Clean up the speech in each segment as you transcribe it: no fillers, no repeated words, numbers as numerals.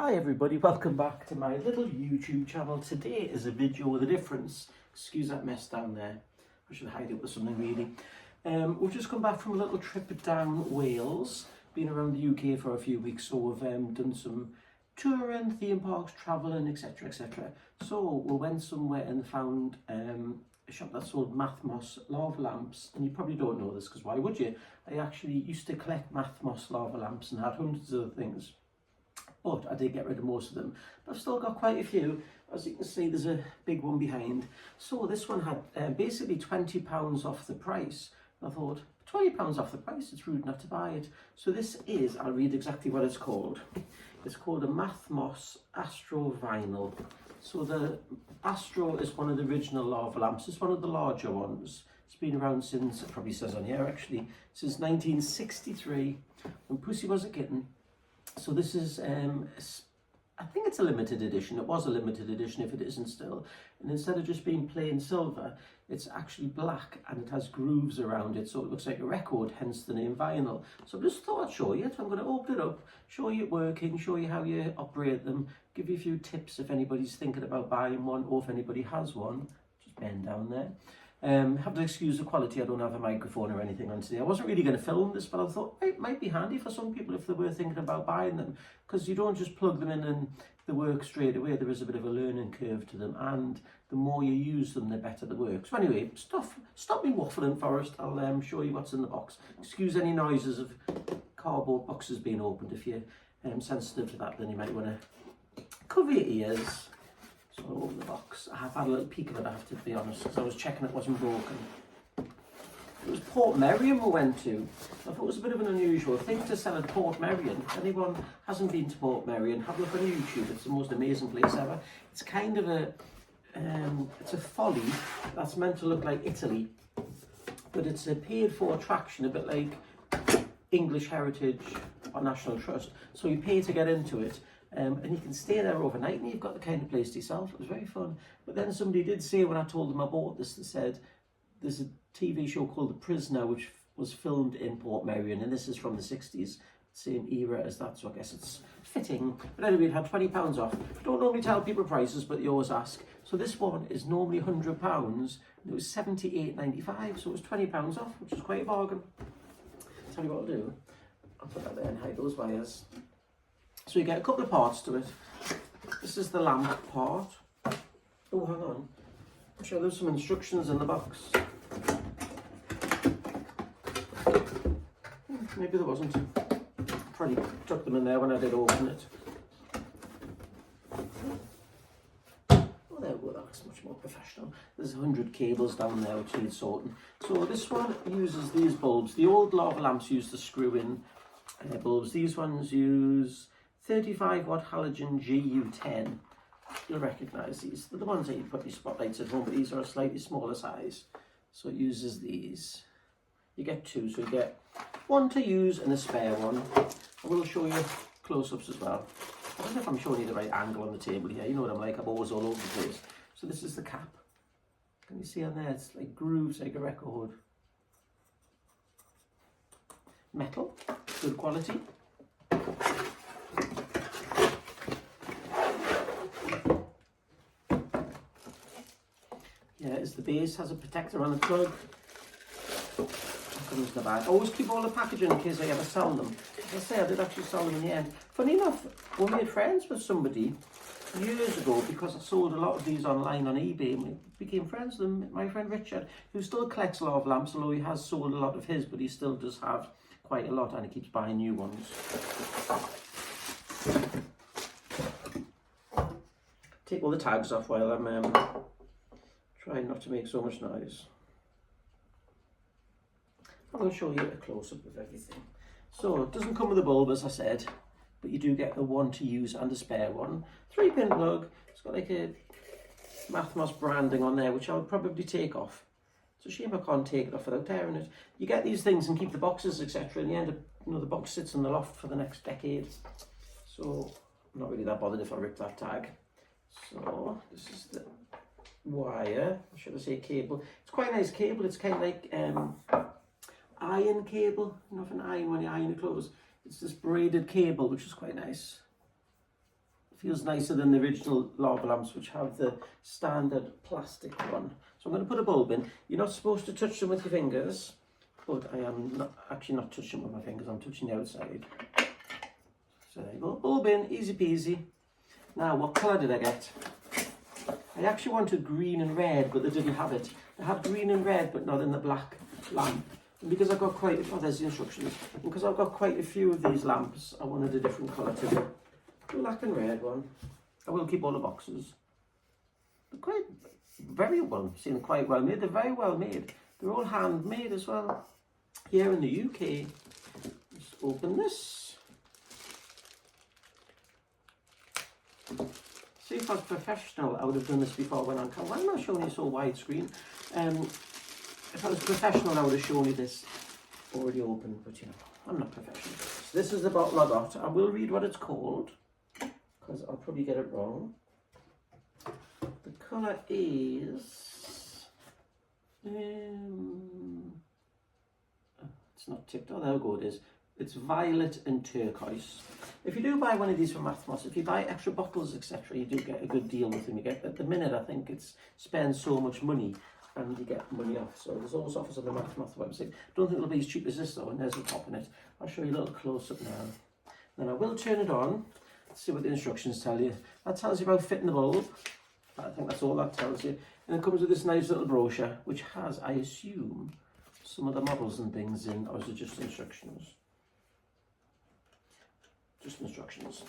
Hi everybody, welcome back to my little YouTube channel. Today is a video with a difference. Excuse that mess down there. I should hide it with something really. We've just come back from a little trip down Wales. Been around the UK for a few weeks, so we've done some touring, theme parks, travelling, etc, etc. So we went somewhere and found a shop that sold Mathmos lava lamps, and you probably don't know this because why would you? I actually used to collect Mathmos lava lamps and had hundreds of things. But I did get rid of most of them. But I've still got quite a few. As you can see, there's a big one behind. So this one had basically £20 off the price. And I thought, £20 off the price, it's rude not to buy it. So this is, I'll read exactly what it's called. It's called a Mathmos Astro vinyl. So the Astro is one of the original lava lamps. It's one of the larger ones. It's been around since, it probably says on here actually, since 1963, when Pussy was a kitten. So this is, I think it's a limited edition. It was a limited edition if it isn't still. And instead of just being plain silver, it's actually black and it has grooves around it. So it looks like a record, hence the name vinyl. So I just thought I'd show you it. I'm going to open it up, show you it working, show you how you operate them, give you a few tips if anybody's thinking about buying one or if anybody has one. Just bend down there. Have to excuse the quality, I don't have a microphone or anything on today. I wasn't really going to film this, but I thought it might be handy for some people if they were thinking about buying them, because you don't just plug them in and they work straight away. There is a bit of a learning curve to them, and the more you use them, the better they work. So anyway, stop me waffling, Forrest. I'll show you what's in the box. Excuse any noises of cardboard boxes being opened. If you're sensitive to that, then you might want to cover your ears. So I'll open the box. I have had a little peek of it, I have to be honest, because I was checking it wasn't broken. It was Port Merion we went to. I thought it was a bit of an unusual thing to sell at Port Merion. If anyone hasn't been to Port Merion, have a look on YouTube. It's the most amazing place ever. It's kind of a, it's a folly that's meant to look like Italy, but it's a paid for attraction, a bit like English Heritage or National Trust. So you pay to get into it. And you can stay there overnight and you've got the kind of place to yourself. It was very fun. But then somebody did say when I told them I bought this, they said there's a TV show called The Prisoner which was filmed in Port Merion, and this is from the 60s, same era as that, so I guess it's fitting. But anyway, it had £20 off. I don't normally tell people prices, but they always ask. So this one is normally £100 and it was £78.95, so it was £20 off, which is quite a bargain. Tell you what I'll do, I'll put that there and hide those wires. So you get a couple of parts to it. This is the lamp part. Oh, hang on. I'm sure there's some instructions in the box. Maybe there wasn't. Probably tucked them in there when I did open it. Oh, there we go. That's much more professional. There's 100 cables down there which need sorting. So this one uses these bulbs. The old lava lamps used the screw-in bulbs. These ones use 35 watt halogen GU10. You'll recognise these. They're the ones that you put your spotlights at home, but these are a slightly smaller size. So it uses these. You get two, so you get one to use and a spare one. I will show you close-ups as well. I don't know if I'm showing you the right angle on the table here. You know what I'm like, I'm always all over the place. So this is the cap. Can you see on there? It's like grooves like a record. Metal, good quality. Yeah, it's the base, has a protector on the plug. Comes in the bag. Always keep all the packaging in case I ever sell them. As I say, I did actually sell them in the end. Funny enough, we made friends with somebody years ago because I sold a lot of these online on eBay, and we became friends with them. My friend Richard, who still collects lava lamps, although he has sold a lot of his, but he still does have quite a lot and he keeps buying new ones. Take all the tags off while I'm trying not to make so much noise. I'm going to show you a close-up of everything. So it doesn't come with a bulb, as I said, but you do get the one to use and a spare one. 3-pin plug. It's got like a Mathmos branding on there, which I would probably take off. It's a shame I can't take it off without tearing it. You get these things and keep the boxes, etc. In the end, you know, the box sits in the loft for the next decade. So I'm not really that bothered if I rip that tag. So this is the wire, or should I say cable. It's quite a nice cable. It's kind of like iron cable, you know, for an iron when you iron your clothes. It's this braided cable, which is quite nice. Feels nicer than the original lava lamps, which have the standard plastic one. So I'm going to put a bulb in. You're not supposed to touch them with your fingers, but I am not touching them with my fingers. I'm touching the outside. So there you go. Bulb in, easy peasy. Now, what colour did I get? I actually wanted green and red, but they didn't have it. They had green and red, but not in the black lamp. And because I've got there's the instructions. And because I've got quite a few of these lamps, I wanted a different colour to do. Black and red one. I will keep all the boxes. They're quite well made. They're very well made. They're all handmade as well. Here in the UK, let's open this. See, if I was professional, I would have done this before when on camera. Why am I showing you so widescreen? If I was professional, I would have shown you this already open, but you know, I'm not professional. So this is the bottle I got. I will read what it's called, because I'll probably get it wrong. The colour is... it's not tipped. Oh, there we go, it is. It's violet and turquoise. If you do buy one of these from Mathmos, if you buy extra bottles, etc., you do get a good deal with them. You get, at the minute, I think it's spend so much money and you get money off. So there's always offers on the Mathmos website. Don't think it'll be as cheap as this though, and there's the top in it. I'll show you a little close up now. Then I will turn it on. Let's see what the instructions tell you. That tells you about fitting the bulb. I think that's all that tells you. And it comes with this nice little brochure, which has, I assume, some of the models and things in, or is it just instructions? Just instructions.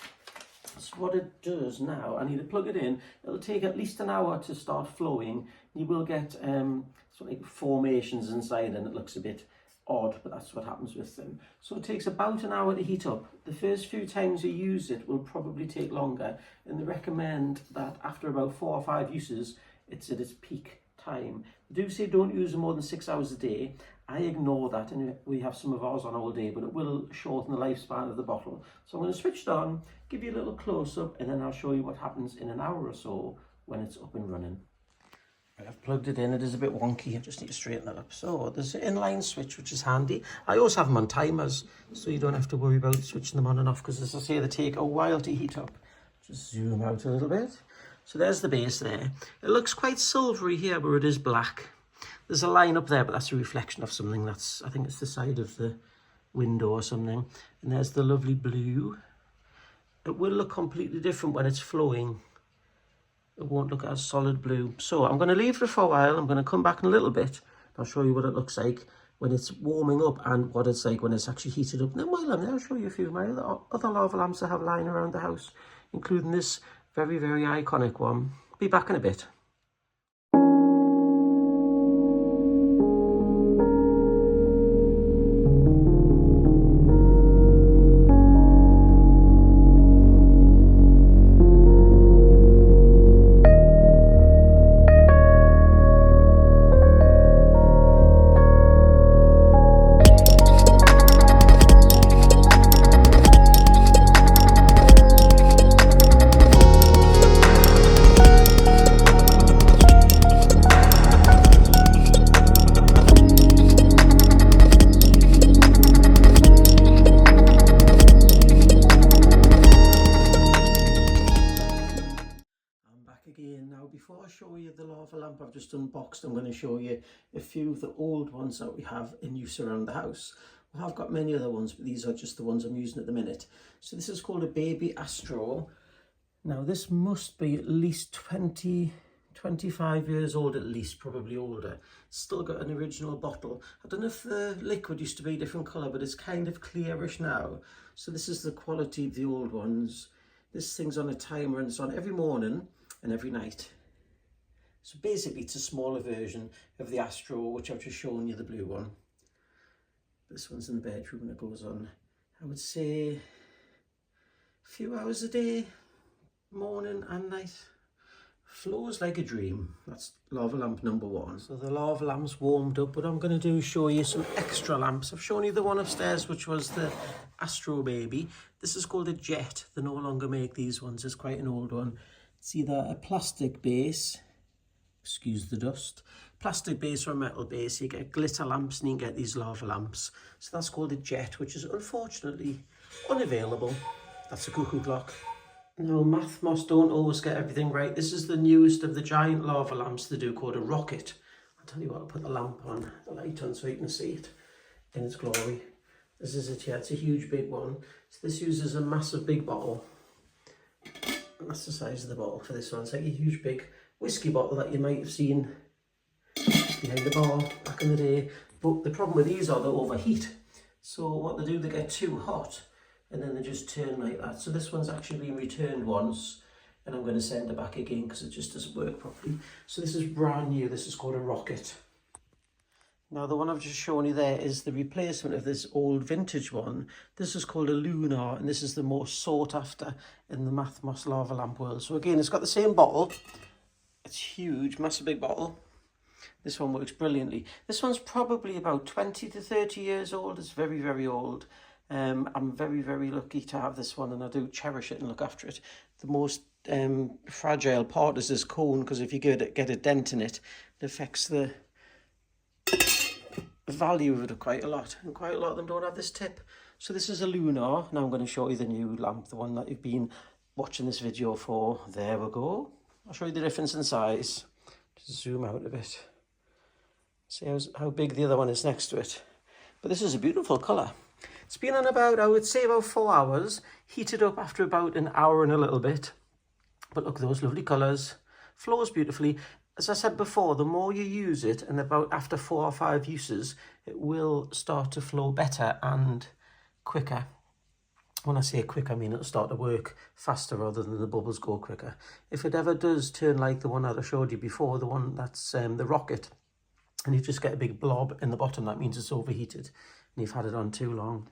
So what it does now, I need to plug it in. It'll take at least an hour to start flowing. You will get sort of like formations inside, and it looks a bit odd, but that's what happens with them. So it takes about an hour to heat up. The first few times you use it will probably take longer, and they recommend that after about 4 or 5 uses, it's at its peak time. They do say don't use them more than 6 hours a day. I ignore that, and we have some of ours on all day, but it will shorten the lifespan of the bottle. So I'm going to switch it on, give you a little close-up, and then I'll show you what happens in an hour or so when it's up and running. I've plugged it in. It is a bit wonky. I just need to straighten it up. So there's an inline switch, which is handy. I also have them on timers, so you don't have to worry about switching them on and off, because as I say, they take a while to heat up. Just zoom out a little bit. So there's the base there. It looks quite silvery here where it is black. There's a line up there, but that's a reflection of something. I think it's the side of the window or something. And there's the lovely blue. It will look completely different when it's flowing. It won't look as solid blue. So I'm going to leave it for a while. I'm going to come back in a little bit. I'll show you what it looks like when it's warming up and what it's like when it's actually heated up. And then while I'm there, I'll show you a few of my other lava lamps I have lying around the house, including this very, very iconic one. Be back in a bit. Before I show you the lava lamp I've just unboxed, I'm going to show you a few of the old ones that we have in use around the house. We have got many other ones, but these are just the ones I'm using at the minute. So this is called a baby Astro. Now this must be at least 25 years old, at least, probably older. It's still got an original bottle. I don't know if the liquid used to be a different colour, but it's kind of clearish now. So this is the quality of the old ones. This thing's on a timer and it's on every morning and every night. So basically it's a smaller version of the Astro, which I've just shown you, the blue one. This one's in the bedroom and it goes on, I would say, a few hours a day, morning and night. Flows like a dream. That's lava lamp number 1. So the lava lamp's warmed up. What I'm going to do is show you some extra lamps. I've shown you the one upstairs, which was the Astro baby. This is called a Jet. They no longer make these ones. It's quite an old one. It's either a plastic base, excuse the dust, plastic base or a metal base. You get glitter lamps and you can get these lava lamps. So that's called a Jet, which is unfortunately unavailable. That's a cuckoo clock. Now, Mathmos don't always get everything right. This is the newest of the giant lava lamps they do, called a rocket. I'll tell you what, I'll put the lamp on, the light on, so you can see it in its glory. This is it here, it's a huge big one. So this uses a massive big bottle. And that's the size of the bottle for this one. It's like a huge big whiskey bottle that you might have seen behind the bar back in the day. But the problem with these are they overheat. So what they do, they get too hot and then they just turn like that. So this one's actually been returned once and I'm going to send it back again because it just doesn't work properly. So this is brand new. This is called a rocket. Now the one I've just shown you there is the replacement of this old vintage one. This is called a lunar and this is the most sought after in the Mathmos lava lamp world. So again, it's got the same bottle. It's huge, massive big bottle. This one works brilliantly. This one's probably about 20 to 30 years old. It's very, very old. I'm very, very lucky to have this one and I do cherish it and look after it. The most fragile part is this cone because if you get a dent in it, it affects the value of it quite a lot. And quite a lot of them don't have this tip. So this is a lunar. Now I'm going to show you the new lamp, the one that you've been watching this video for. There we go. I'll show you the difference in size. Just zoom out a bit. See how big the other one is next to it. But this is a beautiful colour. It's been on about, I would say about 4 hours. Heated up after about an hour and a little bit. But look at those lovely colours. Flows beautifully. As I said before, the more you use it, and about after 4 or 5 uses, it will start to flow better and quicker. When I say quick, I mean it'll start to work faster rather than the bubbles go quicker. If it ever does turn like the one that I showed you before, the one that's the rocket, and you just get a big blob in the bottom, that means it's overheated and you've had it on too long.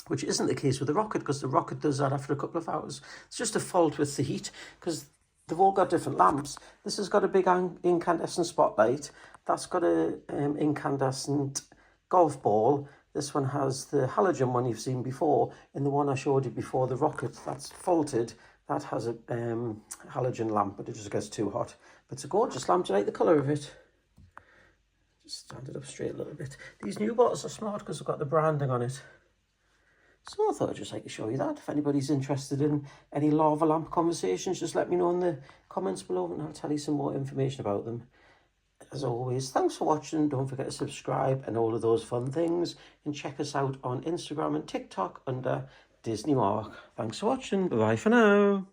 Which isn't the case with the rocket, because the rocket does that after a couple of hours. It's just a fault with the heat, because they've all got different lamps. This has got a big incandescent spotlight. That's got a incandescent golf ball. This one has the halogen one you've seen before. And the one I showed you before, the rocket, that's faulted. That has a halogen lamp, but it just gets too hot. But it's a gorgeous lamp. Do you like the colour of it? Just stand it up straight a little bit. These new bottles are smart because they've got the branding on it. So I thought I'd just like to show you that. If anybody's interested in any lava lamp conversations, just let me know in the comments below and I'll tell you some more information about them. As always, thanks for watching. Don't forget to subscribe and all of those fun things. And check us out on Instagram and TikTok under Disney Mark. Thanks for watching. Bye-bye for now.